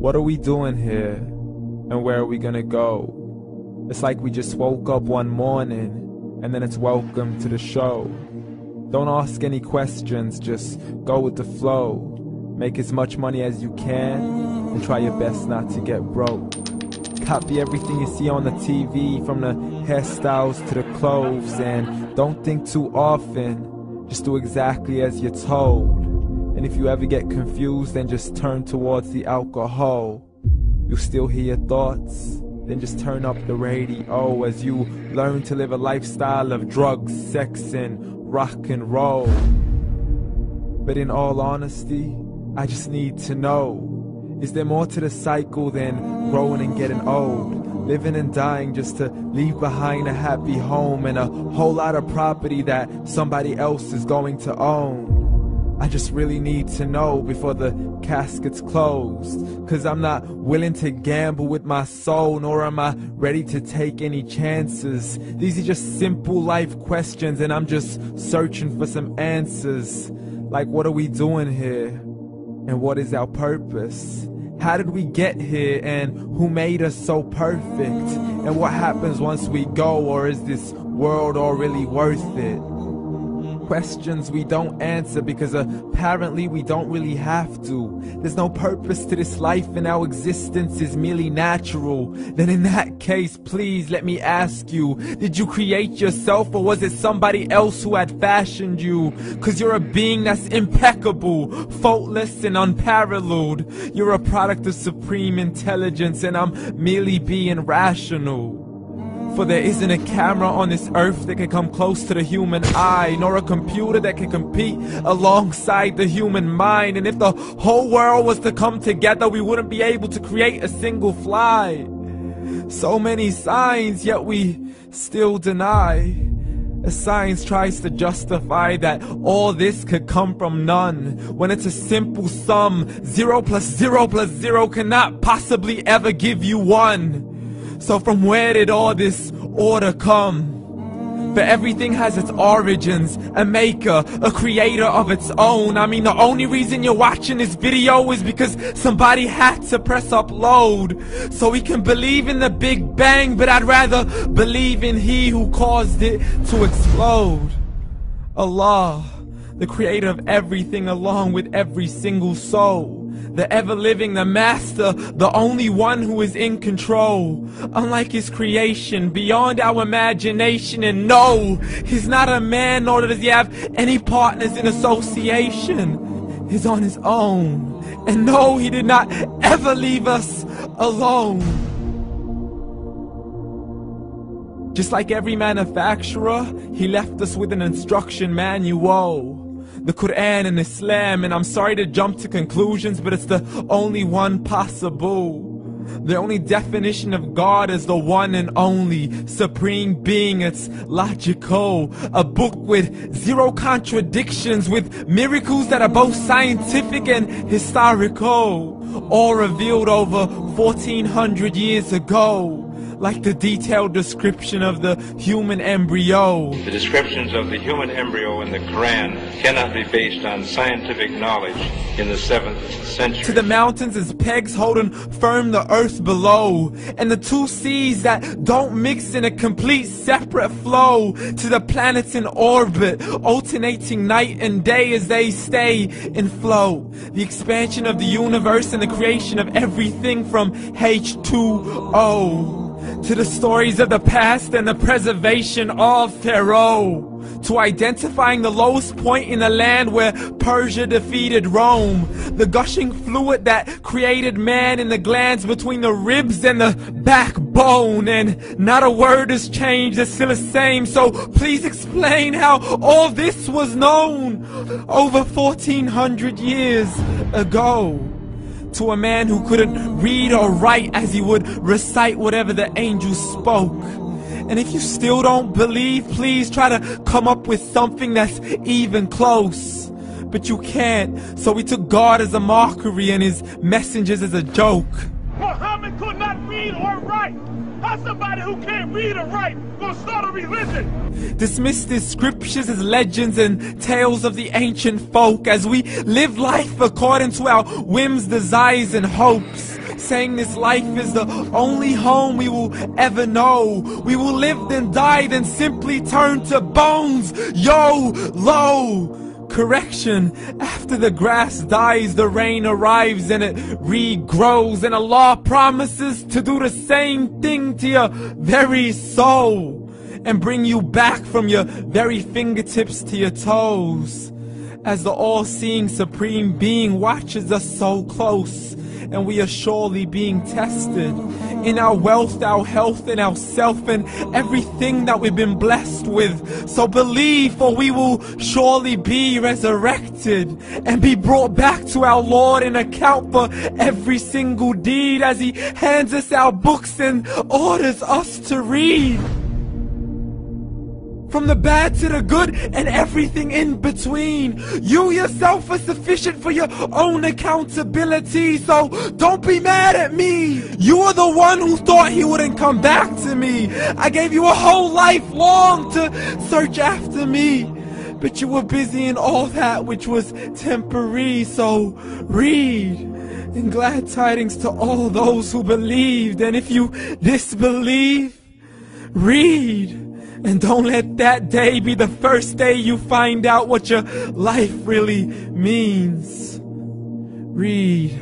What are we doing here? And where are we gonna go? It's like we just woke up one morning and then it's welcome to the show. Don't ask any questions, just go with the flow. Make as much money as you can and try your best not to get broke. Copy everything you see on the TV, from the hairstyles to the clothes, and don't think too often, just do exactly as you're told. And if you ever get confused, then just turn towards the alcohol. You'll still hear your thoughts, then just turn up the radio as you learn to live a lifestyle of drugs, sex, and rock and roll. But in all honesty, I just need to know, is there more to the cycle than growing and getting old? Living and dying just to leave behind a happy home and a whole lot of property that somebody else is going to own. I just really need to know before the casket's closed, 'cause I'm not willing to gamble with my soul, nor am I ready to take any chances. These are just simple life questions and I'm just searching for some answers. Like, what are we doing here? And what is our purpose? How did we get here, and who made us so perfect? And what happens once we go, or is this world all really worth it? Questions we don't answer because apparently we don't really have to. There's no purpose to this life and our existence is merely natural. Then in that case, please let me ask you, did you create yourself, or was it somebody else who had fashioned you? 'Cause you're a being that's impeccable, faultless and unparalleled. You're a product of supreme intelligence and I'm merely being rational. For there isn't a camera on this earth that can come close to the human eye, nor a computer that can compete alongside the human mind. And if the whole world was to come together, we wouldn't be able to create a single fly. So many signs, yet we still deny. As science tries to justify that all this could come from none, when it's a simple sum. 0 plus 0 plus 0 cannot possibly ever give you 1. So from where did all this order come? For everything has its origins, a maker, a creator of its own. I mean, the only reason you're watching this video is because somebody had to press upload. So we can believe in the Big Bang, but I'd rather believe in He who caused it to explode. Allah, the creator of everything along with every single soul. The ever-living, the master, the only one who is in control. Unlike his creation, beyond our imagination. And no, he's not a man, nor does he have any partners in association. He's on his own. And no, he did not ever leave us alone. Just like every manufacturer, he left us with an instruction manual. The Quran and Islam, and I'm sorry to jump to conclusions, but it's the only one possible. The only definition of God is the one and only supreme being. It's logical, a book with 0 contradictions, with miracles that are both scientific and historical, all revealed over 1400 years ago. Like the detailed description of the human embryo. The descriptions of the human embryo in the Quran cannot be based on scientific knowledge in the 7th century. To the mountains as pegs holding firm the earth below, and the 2 seas that don't mix in a complete separate flow. To the planets in orbit, alternating night and day as they stay in flow. The expansion of the universe and the creation of everything from H2O. To the stories of the past and the preservation of Pharaoh. To identifying the lowest point in the land where Persia defeated Rome. The gushing fluid that created man in the glands between the ribs and the backbone. And not a word has changed, it's still the same. So please explain how all this was known over 1400 years ago. To a man who couldn't read or write, as he would recite whatever the angels spoke. And if you still don't believe, please try to come up with something that's even close. But you can't, so we took God as a mockery and his messengers as a joke. Muhammad could not read or write. How's somebody who can't read or write gonna start a religion? Dismiss the scriptures as legends and tales of the ancient folk, as we live life according to our whims, desires, and hopes. saying this life is the only home we will ever know. We will live then die, then simply turn to bones. YOLO! Correction, after the grass dies, the rain arrives and it regrows, and Allah promises to do the same thing to your very soul and bring you back from your very fingertips to your toes, as the all-seeing supreme being watches us so close, and we are surely being tested in our wealth, our health, and our self, and everything that we've been blessed with. So believe, for we will surely be resurrected and be brought back to our Lord and account for every single deed, as He hands us our books and orders us to read. From the bad to the good and everything in between. You yourself are sufficient for your own accountability, so don't be mad at me. You are the one who thought He wouldn't come back to me. I gave you a whole life long to search after me, but you were busy in all that which was temporary. So read, and glad tidings to all those who believed. And if you disbelieve, read. And don't let that day be the first day you find out what your life really means. Read.